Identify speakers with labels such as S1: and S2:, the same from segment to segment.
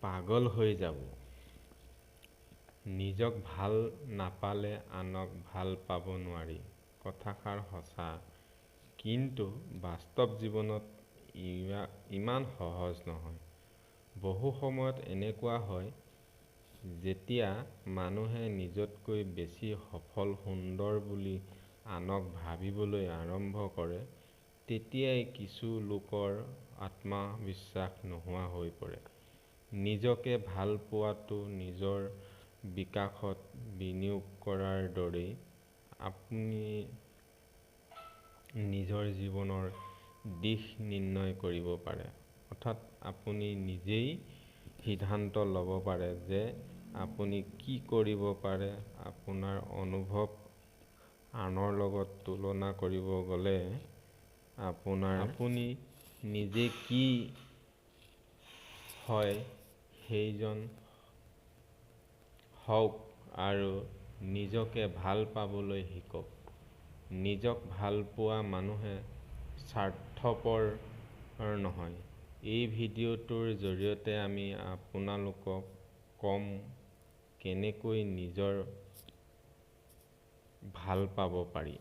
S1: পাগল হৈ যাব। নিজক ভাল নাপালে আনক ভাল পাব নোৱাৰি। কথাষাৰ সঁচা, কিন্তু বাস্তৱ জীৱনত ইমান সহজ নহয়। বহু সময়ত এনেকুৱা হয়, যেতিয়া মানুহে নিজতকৈ বেছি সফল, সুন্দৰ বুলি আনক ভাবিবলৈ আৰম্ভ কৰে, তেতিয়াই কিছু লোকৰ আত্মবিশ্বাস নোহোৱা হৈ পৰে। নিজকে ভাল পোৱাটো নিজৰ বিকাশত বিনিয়োগ কৰাৰ দৰেই। আপুনি নিজৰ জীৱনৰ দিশ নিৰ্ণয় কৰিব পাৰে, অৰ্থাৎ আপুনি নিজেই সিদ্ধান্ত ল'ব পাৰে যে আপুনি কি কৰিব পাৰে। আপোনাৰ অনুভৱ আনৰ লগত তুলনা কৰিব গ'লে আপুনি নিজে কি হয় সেইজন হওক আৰু নিজকে ভাল পাবলৈ শিকক। নিজক ভাল পোৱা মানুহে স্বাৰ্থপৰ নহয়। এই ভিডিঅ'টোৰ জৰিয়তে আমি আপোনালোকক ক'ম কেনেকৈ নিজৰ ভাল পাব পাৰি।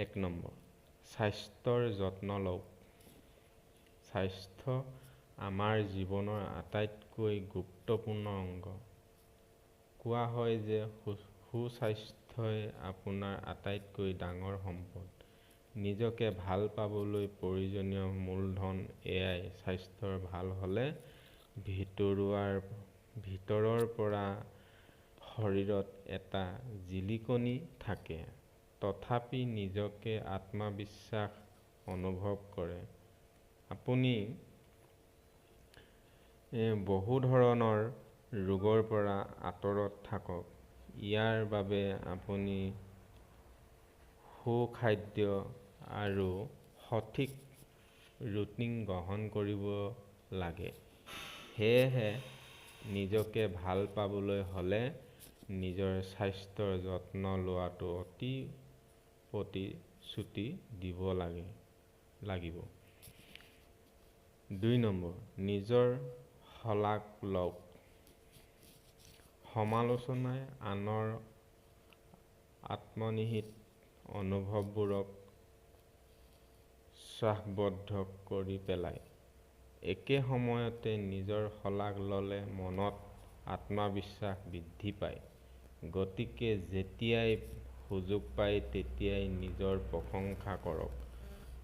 S1: 1 নম্বৰ, স্বাস্থ্যৰ যত্ন লওক। স্বাস্থ্য আমাৰ জীৱনৰ আটাইতকৈ গুৰুত্বপূৰ্ণ অংগ। কোৱা হয় যে সুস্বাস্থ্যই আপোনাৰ আটাইতকৈ ডাঙৰ সম্পদ। নিজকে ভাল পাবলৈ প্ৰয়োজনীয় মূলধন এয়াই। স্বাস্থ্য ভাল হ'লে ভিতৰৰ পৰা শৰীৰত এটা জিলিকনি থাকে। তথাপি নিজকে আত্মবিশ্বাস অনুভৱ কৰে। আপুনি বহু ধৰণৰ ৰোগৰ পৰা আঁতৰত থাকক। ইয়াৰ বাবে আপুনি সুখাদ্য আৰু সঠিক ৰুটিন গ্ৰহণ কৰিব লাগে। সেয়েহে নিজকে ভাল পাবলৈ হ'লে নিজৰ স্বাস্থ্যৰ যত্ন লোৱাটো অতি প্ৰতিশ্ৰুতি দিব লাগিব। 2 নম্বৰ, নিজৰ শলাগ লওক। সমালোচনাই আনৰ আত্মনিহিত অনুভৱবোৰক শ্বাসৰুদ্ধ কৰি পেলায়। একে সময়তে নিজৰ শলাগ ল'লে মনত আত্মবিশ্বাস বৃদ্ধি পায়। গতিকে যেতিয়াই সুযোগ পায় তেতিয়াই নিজৰ প্ৰশংসা কৰক।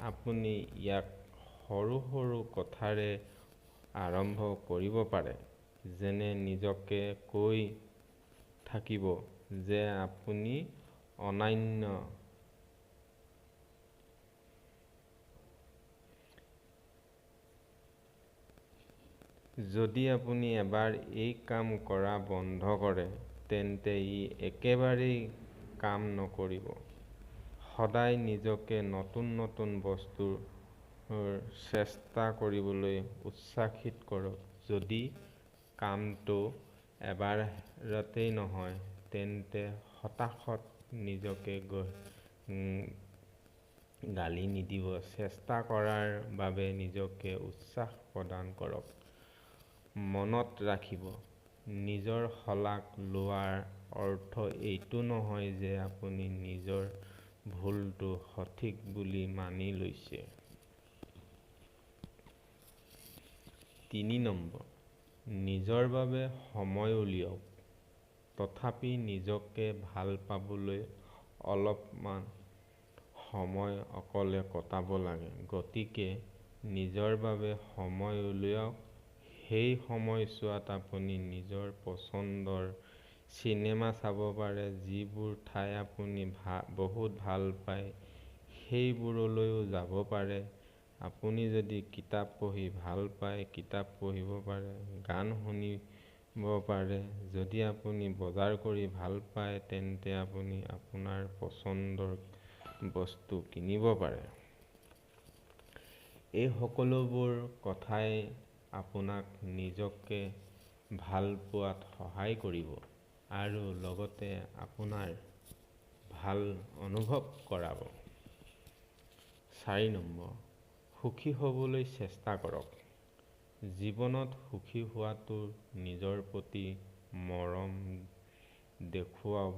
S1: আপুনি ইয়াক সৰু সৰু কথাৰে আৰম্ভ কৰিব পাৰে, যেনে নিজকে কৈ থাকিব যে আপুনি অনন্য। যদি আপুনি এবাৰ এই কাম কৰা বন্ধ কৰে, তেন্তে ই একেবাৰেই কাম নকৰিব। সদায় নিজকে নতুন নতুন বস্তুৰ চেষ্টা কৰিবলৈ উৎসাহিত কৰক। যদি কামটো এবাৰতেই নহয়, তেন্তে হতাশাত নিজকে গালি নিদিব। চেষ্টা কৰাৰ বাবে নিজকে উৎসাহ প্ৰদান কৰক। মনত ৰাখিব, নিজৰ শলাগ লোৱাৰ অৰ্থ এইটো নহয় যে আপুনি নিজৰ ভুলটো সঠিক বুলি মানি লৈছে। 3 নম্বৰ, নিজৰ বাবে সময় উলিয়াওক। তথাপি নিজকে ভাল পাবলৈ অলপমান সময় অকলে কটাব লাগে। গতিকে নিজৰ বাবে সময় উলিয়াওক। সেই সময়ছোৱাত আপুনি নিজৰ পছন্দৰ চিনেমা চাব পাৰে। যিবোৰ ঠাই আপুনি বহুত ভাল পায় সেইবোৰলৈও যাব পাৰে। আপুনি যদি কিতাপ পঢ়ি ভাল পায়, কিতাপ পঢ়িব পাৰে, গান শুনিব পাৰে। যদি আপুনি বজাৰ কৰি ভাল পায়, তেন্তে আপুনি আপোনাৰ পছন্দৰ বস্তু কিনিব পাৰে। এই সকলোবোৰ কথাই আপোনাক নিজকে ভাল পোৱাত সহায় কৰিব আৰু লগতে আপোনাৰ ভাল অনুভৱ কৰাব। 4 নম্বৰ, সুখী হ'বলৈ চেষ্টা কৰক। জীৱনত সুখী হোৱাটো নিজৰ প্ৰতি মৰম দেখুৱাব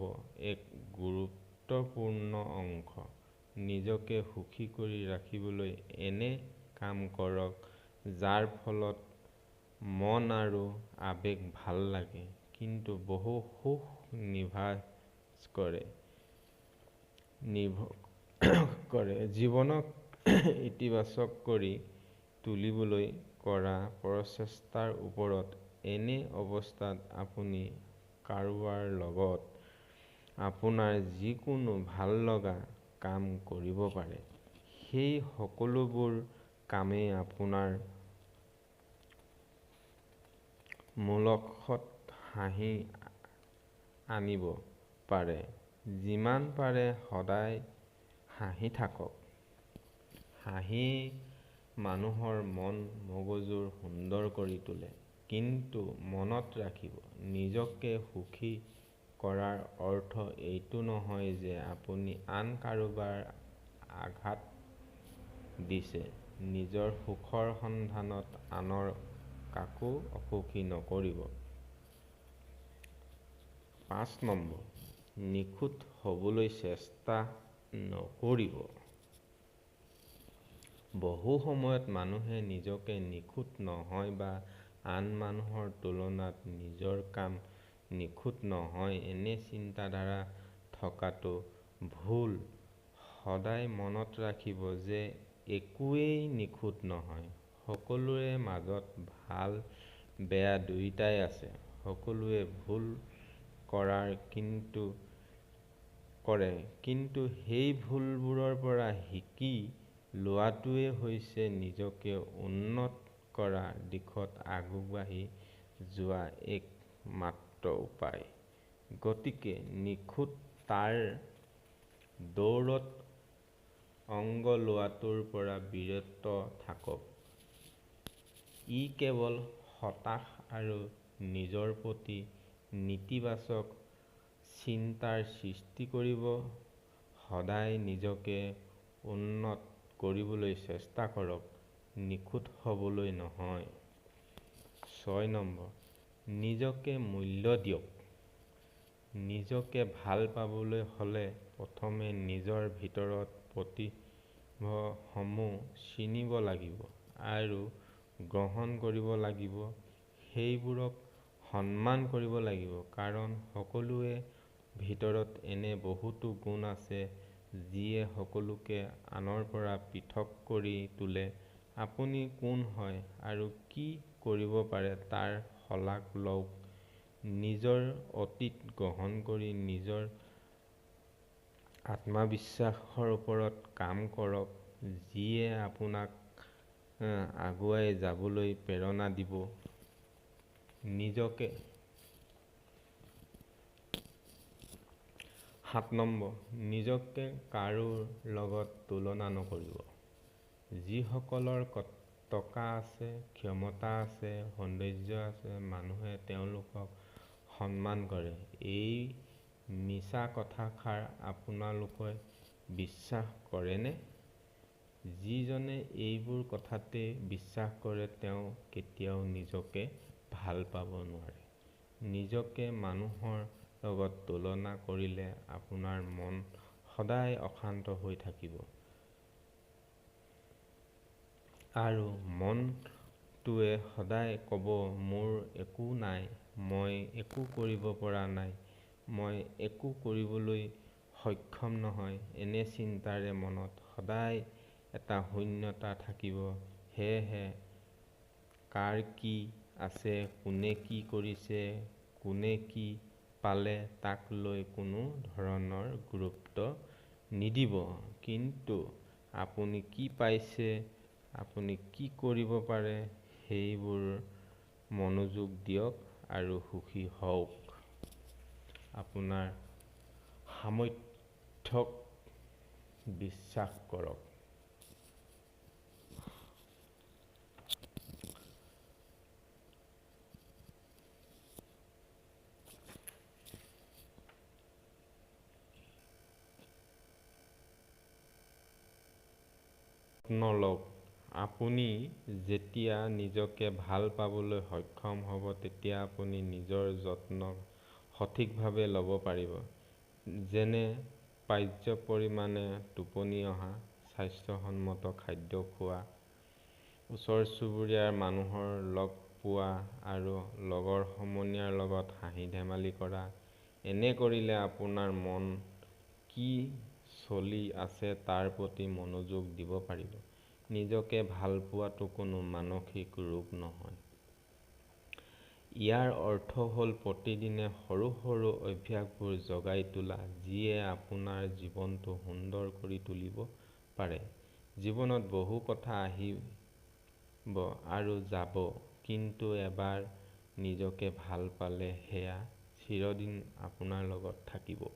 S1: এক গুৰুত্বপূৰ্ণ অংশ। নিজকে সুখী কৰি ৰাখিবলৈ এনে কাম কৰক যাৰ ফলত মন আৰু আৱেগ ভাল লাগে, কিন্তু বহু সুখ নিভাঁজ কৰে। জীৱনক ইতিবাচক কৰি তুলিবলৈ কৰা প্ৰচেষ্টাৰ ওপৰত। এনে অৱস্থাত আপুনি কাৰোবাৰ লগত আপোনাৰ যিকোনো ভাল লগা কাম কৰিব পাৰে। সেই সকলোবোৰ কামেই আপোনাৰ মুখত হাঁহি আনিব পাৰে। যিমান পাৰে সদায় হাঁহি থাকক। হাঁহিয়ে মানুহৰ মন মগজু সুন্দৰ কৰি তোলে। কিন্তু মনত ৰাখিব, নিজকে সুখী কৰাৰ অৰ্থ এইটো নহয় যে আপুনি আন কাৰোবাক আঘাত দিছে। নিজৰ সুখৰ সন্ধানত আনৰ কাকো অসুখী নকৰিব। ৫. নিখুঁত হ'বলৈ চেষ্টা নকৰিব। বহু সময়ত মানুহে নিজকে নিখুঁত নহয় বা আন মানুহৰ তুলনাত নিজৰ কাম নিখুঁত নহয় এনে চিন্তাধাৰা থকাটো ভুল। সদায় মনত ৰাখিব যে একোৱেই নিখুঁত নহয়। সকলোৰে মাজত ভাল বেয়া দুয়োটাই আছে। সকলোৱে ভুল কৰে, কিন্তু সেই ভুলবোৰৰ পৰা শিকি লোৱাটোৱে হৈছে নিজকে উন্নত কৰাৰ দিশত আগবাঢ়ি যোৱাৰ একমাত্ৰ উপায়। গতিকে নিখুঁততাৰ দৌৰত অংগ লোৱাটোৰ পৰা বিৰত থাকক। ই কেৱল হতাশ আৰু নিজৰ প্ৰতি নেতিবাচক চিন্তাৰ সৃষ্টি কৰিব। সদায় নিজকে উন্নত কৰিবলৈ চেষ্টা কৰক, নিখুঁত হ'বলৈ নহয়। ৬. নিজকে মূল্য দিয়ক। নিজকে ভাল পাবলৈ হ'লে প্ৰথমে নিজৰ ভিতৰৰ প্ৰতিভাসমূহ চিনিব লাগিব আৰু গ্ৰহণ কৰিব লাগিব। সেইবোৰক সন্মান কৰিব লাগিব। কাৰণ সকলোৰে ভিতৰত এনে বহুতো গুণ আছে যিয়ে সকলোকে আনৰ পৰা পৃথক কৰি তোলে। আপুনি কোন হয় আৰু কি কৰিব পাৰে তাৰ শলাগ লওক। নিজৰ অতীত গ্ৰহণ কৰি নিজৰ আত্মবিশ্বাসৰ ওপৰত কাম কৰক, যিয়ে আপোনাক আগুৱাই যাবলৈ প্ৰেৰণা দিব। ৭. নিজকে কাৰো লগত তুলনা নকৰিব। যিসকলৰ টকা আছে, ক্ষমতা আছে, সৌন্দৰ্য আছে, মানুহে তেওঁলোকক সন্মান কৰে। এই মিছা কথাষাৰ আপোনালোকে বিশ্বাস কৰেনে? যিজনে এইবোৰ কথাতে বিশ্বাস কৰে তেওঁ কেতিয়াও নিজকে ভাল পাব নোৱাৰে। নিজকে মানুহৰ লগত তুলনা কৰিলে আপোনাৰ মন সদায় অশান্ত হৈ থাকিব আৰু মনটোৱে সদায় ক'ব মোৰ একো নাই, মই একো কৰিব পৰা নাই, মই একো কৰিবলৈ সক্ষম নহয়। এনে চিন্তাৰে মনত সদায় এটা শূন্যতা থাকিব। সেয়েহে কাৰ কি আছে, কোনে কি কৰিছে, কোনে কি পালে তাক লৈ কোনো ধৰণৰ গুৰুত্ব নিদিব। কিন্তু আপুনি কি পাইছে, আপুনি কি কৰিব পাৰে সেইবোৰত মনোযোগ দিয়ক আৰু সুখী হওক। আপোনাৰ সামৰ্থ্যক বিশ্বাস কৰক। যত্ন লওক আপুনি যেতিয়া নিজকে ভাল পাবলৈ সক্ষম হ'ব, তেতিয়া আপুনি নিজৰ যত্ন সঠিকভাৱে ল'ব পাৰিব। যেনে পৰ্যাপ্ত পৰিমাণে টোপনি অহা, স্বাস্থ্যসন্মত খাদ্য খোৱা, ওচৰ চুবুৰীয়াৰ মানুহৰ লগ পোৱা আৰু লগৰ সমনীয়াৰ লগত হাঁহি ধেমালি কৰা। এনে কৰিলে আপোনাৰ মন কি চলি আছে তাৰ প্ৰতি মনোযোগ দিব পাৰিব। নিজকে ভাল পোৱাটো কোনো মানসিক ৰোগ নহয়। ইয়াৰ অৰ্থ হ'ল প্ৰতিদিনে সৰু সৰু অভ্যাসবোৰ জগাই তোলা, যিয়ে আপোনাৰ জীৱনটো সুন্দৰ কৰি তুলিব পাৰে। জীৱনত বহু কথা আহিব আৰু যাব, কিন্তু এবাৰ নিজকে ভাল পালে সেয়া চিৰদিন আপোনাৰ লগত থাকিব।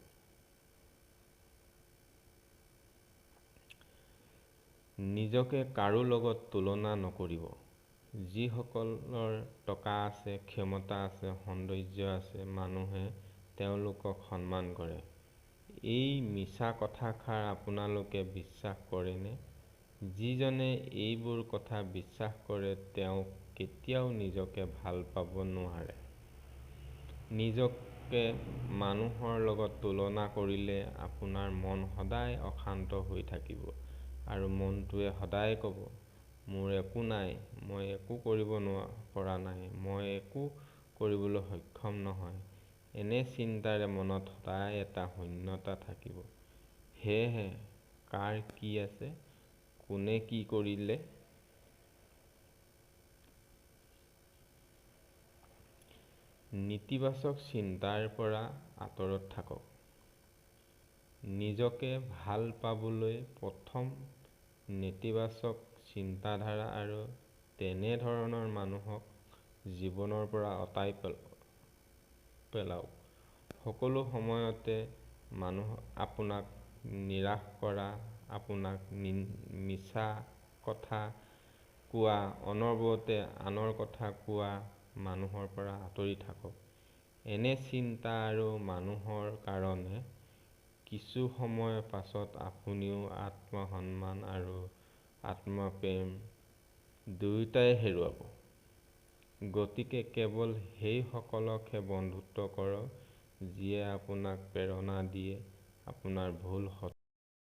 S1: নিজকে কাৰো লগত তুলনা নকৰিব। যিসকলৰ টকা আছে, ক্ষমতা আছে, সৌন্দৰ্য আছে, মানুহে তেওঁলোকক সন্মান কৰে। এই মিছা কথাষাৰ আপোনালোকে বিশ্বাস কৰেনে? যিজনে এইবোৰ কথা বিশ্বাস কৰে তেওঁ কেতিয়াও নিজকে ভাল পাব নোৱাৰে। নিজকে মানুহৰ লগত তুলনা কৰিলে আপোনাৰ মন সদায় অশান্ত হৈ থাকিব আৰু মনটোৱে সদায় ক'ব, মোৰ একো নাই, মই একো কৰিব পৰা নাই, মই একো কৰিবলৈ সক্ষম নহয়। এনে চিন্তাৰে মনত সদায় এটা শূন্যতা থাকিব। সেয়েহে কাৰ কি আছে, কোনে কি কৰিলে, নেতিবাচক চিন্তাৰ পৰা আঁতৰত থাকক। নিজকে ভাল পাবলৈ প্ৰথম নেতিবাচক চিন্তাধাৰা আৰু তেনে ধৰণৰ মানুহক জীৱনৰ পৰা আঁতৰাই পেলাওক। সকলো সময়তে মানুহ আপোনাক নিৰাশ কৰা, আপোনাক মিছা কথা কোৱা, অনবৰতে আনৰ কথা কোৱা মানুহৰ পৰা আঁতৰি থাকক। এনে চিন্তা আৰু মানুহৰ কাৰণে কিছু সময়ৰ পাছত আপুনিও আত্মসন্মান আৰু আত্মপ্ৰেম দুয়োটাই হেৰুৱাব। গতিকে কেৱল সেই সকলকহে বন্ধুত্ব কৰক, যিয়ে আপোনাক প্ৰেৰণা দিয়ে, আপোনাৰ ভুল